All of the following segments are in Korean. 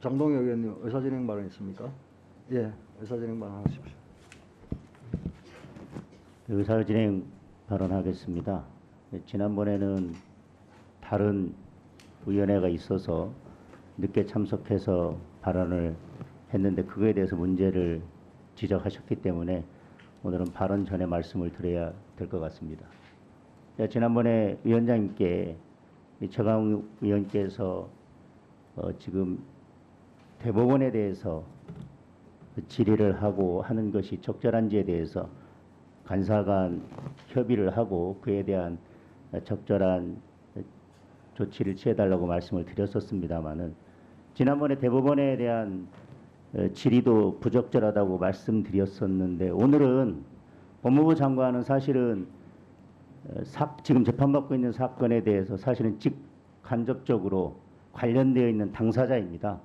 장동혁 의원님 의사진행 발언 있습니까? 예, 의사진행 발언하십시오. 의사진행 발언하겠습니다. 지난번에는 다른 위원회가 있어서 늦게 참석해서 발언을 했는데 그거에 대해서 문제를 지적하셨기 때문에 오늘은 발언 전에 말씀을 드려야 될 것 같습니다. 지난번에 위원장님께 최강욱 의원께서 지금 대법원에 대해서 질의를 하고 하는 것이 적절한지에 대해서 간사 간 협의를 하고 그에 대한 적절한 조치를 취해달라고 말씀을 드렸었습니다마는 지난번에 대법원에 대한 질의도 부적절하다고 말씀드렸었는데 오늘은 법무부 장관은 사실은 지금 재판받고 있는 사건에 대해서 사실은 직간접적으로 관련되어 있는 당사자입니다.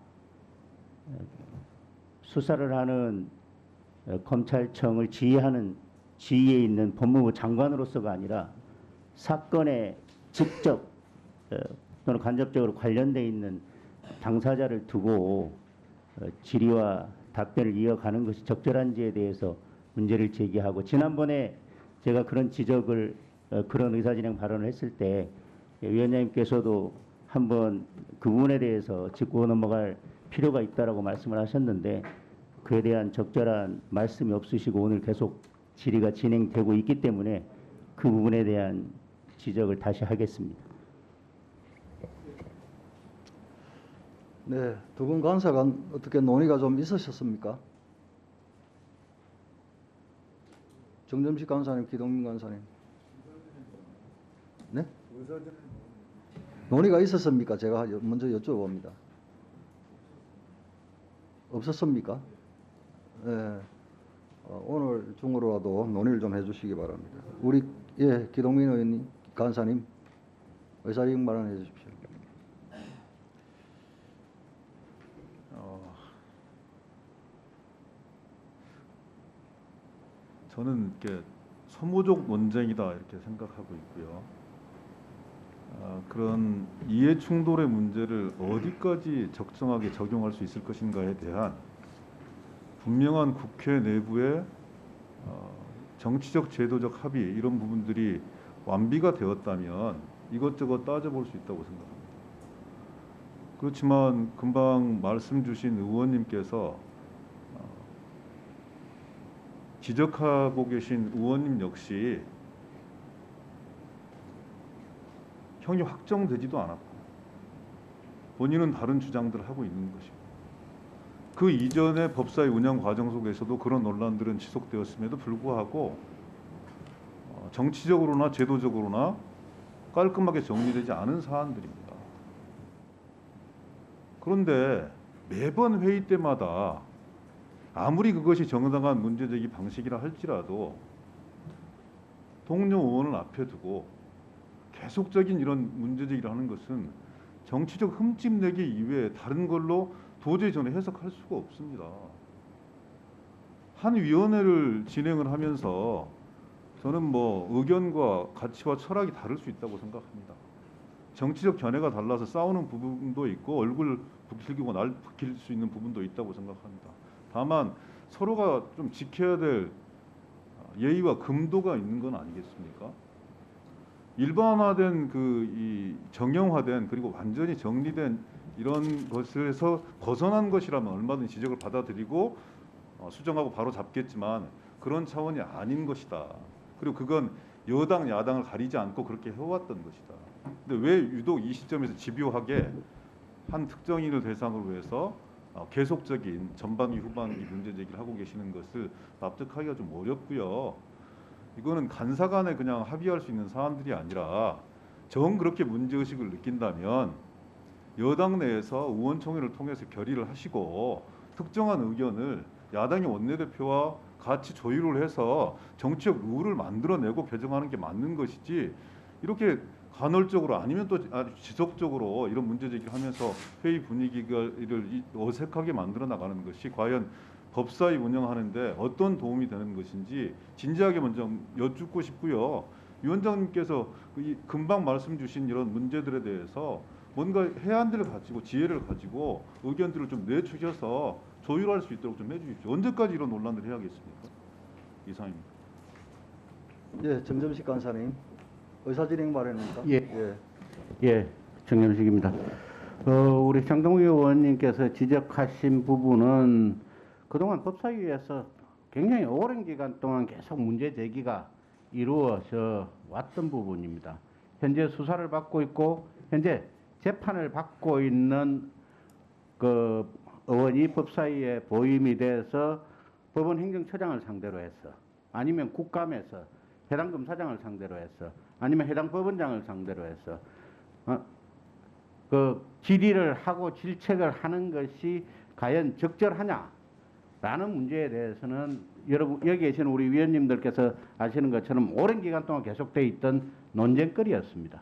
수사를 하는 검찰청을 지휘하는 지휘에 있는 법무부 장관으로서가 아니라 사건에 직접 또는 간접적으로 관련되어 있는 당사자를 두고 질의와 답변을 이어가는 것이 적절한지에 대해서 문제를 제기하고 지난번에 제가 그런 지적을 그런 의사진행 발언을 했을 때 위원장님께서도 한번 그 부분에 대해서 짚고 넘어갈 필요가 있다라고 말씀을 하셨는데 그에 대한 적절한 말씀이 없으시고 오늘 계속 질의가 진행되고 있기 때문에 그 부분에 대한 지적을 다시 하겠습니다. 네, 두 분 간사 간 어떻게 논의가 좀 있으셨습니까? 정점식 간사님, 기동민 간사님. 네? 논의가 있었습니까? 제가 먼저 여쭤봅니다. 없었습니까? 네. 오늘 중으로라도 논의를 좀 해주시기 바랍니다. 우리 기동민 의원님, 간사님 의사진행 발언해 주십시오. 저는 이렇게 소모적 논쟁이다 이렇게 생각하고 있고요. 그런 이해 충돌의 문제를 어디까지 적정하게 적용할 수 있을 것인가에 대한 분명한 국회 내부의 정치적 제도적 합의 이런 부분들이 완비가 되었다면 이것저것 따져볼 수 있다고 생각합니다. 그렇지만 금방 말씀 주신 의원님께서 지적하고 계신 의원님 역시 형이 확정되지도 않았고 본인은 다른 주장들을 하고 있는 것이고 그 이전의 법사위 운영 과정 속에서도 그런 논란들은 지속되었음에도 불구하고 정치적으로나 제도적으로나 깔끔하게 정리되지 않은 사안들입니다. 그런데 매번 회의 때마다 아무리 그것이 정당한 문제제기 방식이라 할지라도 동료 의원을 앞에 두고 계속적인 이런 문제제기를 하는 것은 정치적 흠집내기 이외에 다른 걸로 도저히 저는 해석할 수가 없습니다. 한 위원회를 진행을 하면서 저는 뭐 의견과 가치와 철학이 다를 수 있다고 생각합니다. 정치적 견해가 달라서 싸우는 부분도 있고 얼굴 붉히고 날 붉힐 수 있는 부분도 있다고 생각합니다. 다만 서로가 좀 지켜야 될 예의와 금도가 있는 건 아니겠습니까? 일반화된 이 정형화된 그리고 완전히 정리된 이런 것에서 벗어난 것이라면 얼마든지 지적을 받아들이고 수정하고 바로 잡겠지만 그런 차원이 아닌 것이다. 그리고 그건 여당 야당을 가리지 않고 그렇게 해왔던 것이다. 근데 왜 유독 이 시점에서 집요하게 한 특정인을 대상으로 해서 계속적인 전반기 후반기 문제 제기를 하고 계시는 것을 납득하기가 좀 어렵고요. 이거는 간사 간에 그냥 합의할 수 있는 사안들이 아니라 정 그렇게 문제의식을 느낀다면 여당 내에서 의원총회를 통해서 결의를 하시고 특정한 의견을 야당의 원내대표와 같이 조율을 해서 정치적 룰을 만들어내고 개정하는 게 맞는 것이지 이렇게 간헐적으로 아니면 또 아주 지속적으로 이런 문제 제기를 하면서 회의 분위기를 어색하게 만들어 나가는 것이 과연 법사위 운영하는데 어떤 도움이 되는 것인지 진지하게 먼저 여쭙고 싶고요. 위원장님께서 금방 말씀 주신 이런 문제들에 대해서 뭔가 해안들을 가지고 지혜를 가지고 의견들을 좀 내주셔서 조율할 수 있도록 좀 해주십시오. 언제까지 이런 논란을 해야겠습니까? 이상입니다. 예, 정점식 간사님. 의사진행 발언입니까? 예. 예, 정점식입니다. 우리 장동희 의원님께서 지적하신 부분은 그동안 법사위에서 굉장히 오랜 기간 동안 계속 문제 제기가 이루어져 왔던 부분입니다. 현재 수사를 받고 있고 현재 재판을 받고 있는 그 의원이 법사위에 보임이 돼서 법원 행정처장을 상대로 해서 아니면 국감에서 해당 검사장을 상대로 해서 아니면 해당 법원장을 상대로 해서 그 질의를 하고 질책을 하는 것이 과연 적절하냐라는 문제에 대해서는 여러분 여기 계시는 우리 위원님들께서 아시는 것처럼 오랜 기간 동안 계속돼 있던 논쟁거리였습니다.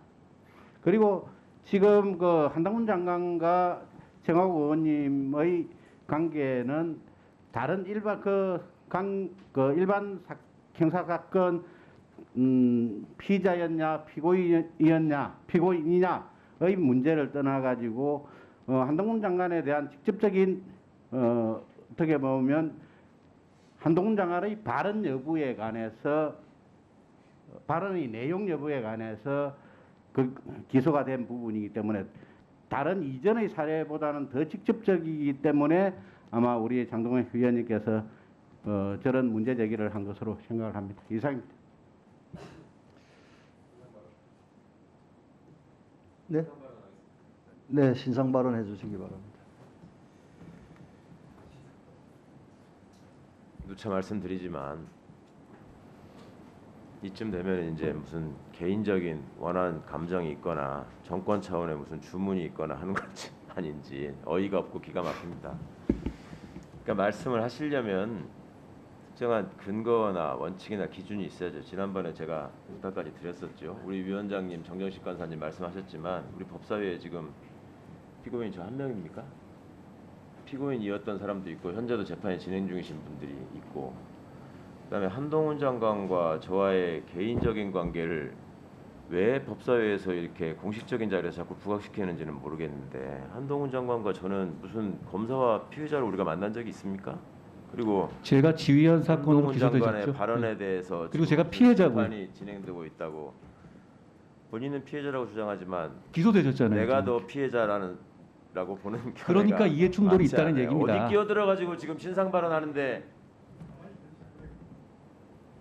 그리고 지금 그 한동훈 장관과 정화국 의원님의 관계는 다른 일반 일반 형사 사건 피의자였냐 피고인이냐의 문제를 떠나 가지고 한동훈 장관에 대한 직접적인 어떻게 보면 한동훈 장관의 발언 여부에 관해서 발언의 내용 여부에 관해서 그 기소가 된 부분이기 때문에 다른 이전의 사례보다는 더 직접적이기 때문에 아마 우리 장동희 위원님께서 저런 문제 제기를 한 것으로 생각을 합니다. 이상입니다. 네. 네, 신상 발언해 주시기 바랍니다. 누차 말씀드리지만 이쯤 되면 이제 무슨 개인적인 원한 감정이 있거나 정권 차원의 무슨 주문이 있거나 하는 건지 아닌지 어이가 없고 기가 막힙니다. 그러니까 말씀을 하시려면 특정한 근거나 원칙이나 기준이 있어야죠. 지난번에 제가 부탁까지 드렸었죠. 우리 위원장님, 정정식 간사님 말씀하셨지만 우리 법사위에 지금 피고인이 저 한 명입니까? 피고인이었던 사람도 있고 현재도 재판이 진행 중이신 분들이 있고 그다음에 한동훈 장관과 저와의 개인적인 관계를 왜 법사위에서 이렇게 공식적인 자리에서 자꾸 부각시키는지는 모르겠는데 한동훈 장관과 저는 무슨 검사와 피의자를 우리가 만난 적이 있습니까? 그리고 제가 지휘한 사건으로 한동훈 장관의 기소되셨죠. 발언에 대해서 그리고 지금 제가 피해자고요. 재판이 진행되고 있다고 본인은 피해자라고 주장하지만 기소되셨잖아요. 내가 지금. 더 피해자라고 보는 견해가 그러니까 이해 충돌이 많지 있다는 않아요. 얘기입니다. 어디 끼어들어가지고 지금 신상 발언하는데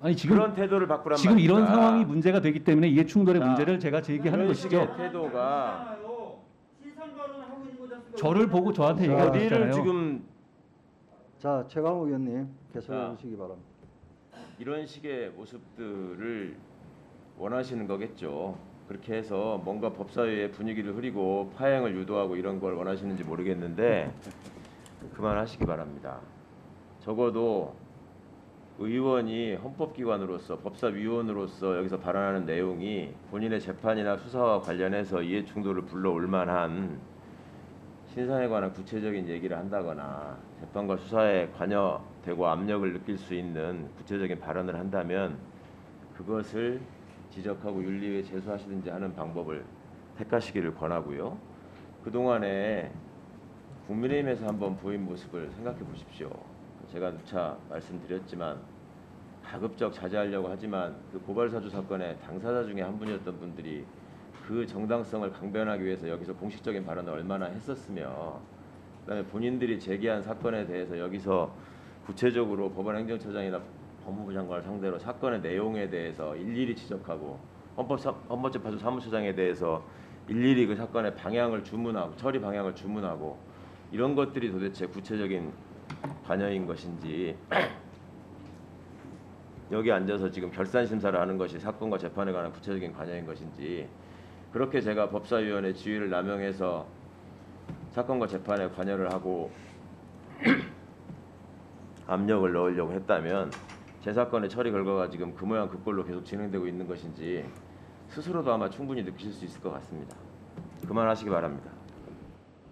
아니 지금 그런 태도를 바꾸란 지금 말입니까? 이런 상황이 문제가 되기 때문에 이해 충돌의 자, 문제를 제가 제기하는 이런 것이죠. 식의 태도가 저를 보고 저한테 자, 얘기하고 어디를 있잖아요. 지금 자, 최강욱 의원님 계속해 자. 주시기 바랍니다. 이런 식의 모습들을 원하시는 거겠죠. 그렇게 해서 뭔가 법사위의 분위기를 흐리고 파행을 유도하고 이런 걸 원하시는지 모르겠는데 그만하시기 바랍니다. 적어도 의원이 헌법기관으로서 법사위원으로서 여기서 발언하는 내용이 본인의 재판이나 수사와 관련해서 이해충돌을 불러올 만한 신상에 관한 구체적인 얘기를 한다거나 재판과 수사에 관여되고 압력을 느낄 수 있는 구체적인 발언을 한다면 그것을 지적하고 윤리위에 제소하시든지 하는 방법을 택하시기를 권하고요. 그동안에 국민의힘에서 한번 보인 모습을 생각해 보십시오. 제가 누차 말씀드렸지만 가급적 자제하려고 하지만 그 고발사주 사건의 당사자 중에 한 분이었던 분들이 그 정당성을 강변하기 위해서 여기서 공식적인 발언을 얼마나 했었으며 그다음에 본인들이 제기한 사건에 대해서 여기서 구체적으로 법원 행정처장이나 법무부 장관을 상대로 사건의 내용에 대해서 일일이 지적하고 헌법재판소 사무처장에 대해서 일일이 그 사건의 방향을 주문하고 처리 방향을 주문하고 이런 것들이 도대체 구체적인 관여인 것인지 여기 앉아서 지금 결산 심사를 하는 것이 사건과 재판에 관한 구체적인 관여인 것인지 그렇게 제가 법사위원회 지위를 남용해서 사건과 재판에 관여를 하고 압력을 넣으려고 했다면 제 사건의 처리 결과가 지금 그 모양 그 꼴로 계속 진행되고 있는 것인지 스스로도 아마 충분히 느끼실 수 있을 것 같습니다. 그만하시기 바랍니다.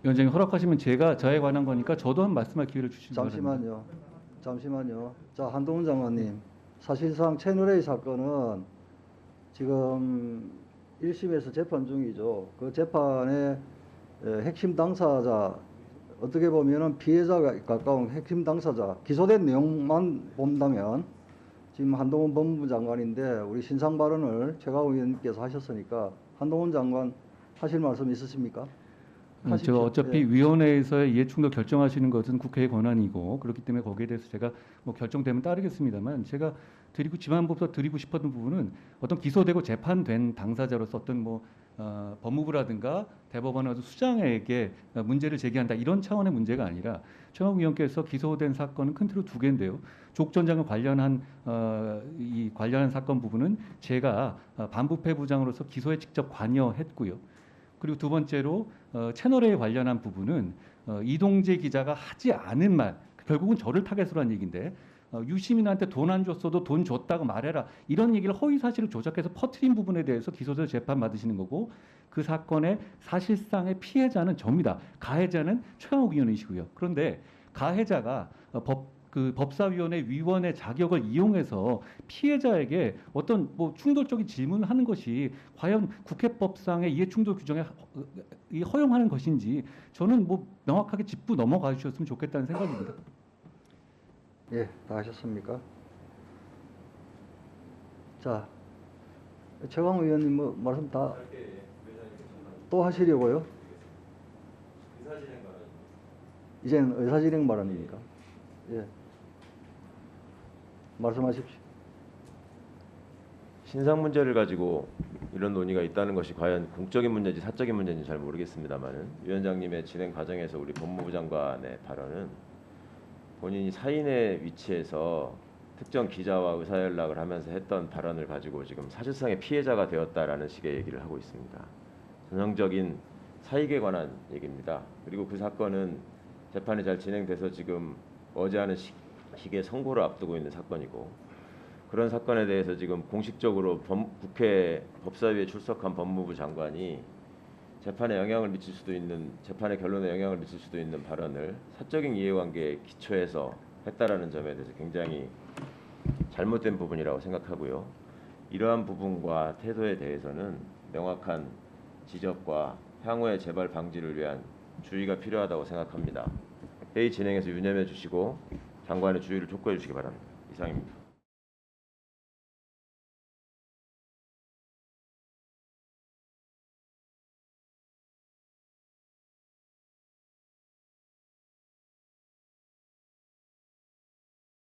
위원장님 허락하시면 제가 저에 관한 거니까 저도 한 말씀할 기회를 주시기 바랍니다. 잠시만요. 자, 한동훈 장관님. 사실상 채널A 사건은 지금 1심에서 재판 중이죠. 그 재판에 핵심 당사자 어떻게 보면은 피해자가 가까운 핵심 당사자 기소된 내용만 본다면 지금 한동훈 법무부 장관인데 우리 신상 발언을 최강욱 의원님께서 하셨으니까 한동훈 장관 하실 말씀 있으십니까? 제가 하십시오. 어차피 예. 위원회에서의 이해충돌 결정하시는 것은 국회의 권한이고 그렇기 때문에 거기에 대해서 제가 뭐 결정되면 따르겠습니다만 제가 지난번부터 드리고 싶었던 부분은 어떤 기소되고 재판된 당사자로서 어떤 뭐 법무부라든가 대법원 수장에게 문제를 제기한다 이런 차원의 문제가 아니라 최강욱 의원께서 기소된 사건은 큰 틀로 두 개인데요. 조국 전 장관 관련한 이 관련한 사건 부분은 제가 반부패 부장으로서 기소에 직접 관여했고요. 그리고 두 번째로 채널A 관련한 부분은 이동재 기자가 하지 않은 말, 결국은 저를 타겟으로 한 얘기인데 유시민한테 돈 안 줬어도 돈 줬다고 말해라 이런 얘기를 허위 사실을 조작해서 퍼뜨린 부분에 대해서 기소돼서 재판 받으시는 거고 그 사건의 사실상의 피해자는 접니다. 가해자는 최강욱 의원이시고요. 그런데 가해자가 법사위원회 위원의 자격을 이용해서 피해자에게 어떤 뭐 충돌적인 질문을 하는 것이 과연 국회법상의 이해충돌 규정에 허용하는 것인지 저는 뭐 명확하게 짚고 넘어가 주셨으면 좋겠다는 생각입니다. 예, 다 하셨습니까? 자, 최강욱 의원님 뭐 말씀 다 또 하시려고요? 이제는 의사진행 발언입니까? 예, 말씀하십시오. 신상 문제를 가지고 이런 논의가 있다는 것이 과연 공적인 문제인지 사적인 문제인지 잘 모르겠습니다만은 위원장님의 진행 과정에서 우리 법무부 장관의 발언은 본인이 사인의 위치에서 특정 기자와 의사연락을 하면서 했던 발언을 가지고 지금 사실상의 피해자가 되었다라는 식의 얘기를 하고 있습니다. 전형적인 사익에 관한 얘기입니다. 그리고 그 사건은 재판이 잘 진행돼서 지금 머지않은 시기에 선고를 앞두고 있는 사건이고 그런 사건에 대해서 지금 공식적으로 국회 법사위에 출석한 법무부 장관이 재판에 영향을 미칠 수도 있는 재판의 결론에 영향을 미칠 수도 있는 발언을 사적인 이해관계에 기초해서 했다라는 점에 대해서 굉장히 잘못된 부분이라고 생각하고요. 이러한 부분과 태도에 대해서는 명확한 지적과 향후의 재발 방지를 위한 주의가 필요하다고 생각합니다. 회의 진행에서 유념해 주시고 장관의 주의를 촉구해 주시기 바랍니다. 이상입니다.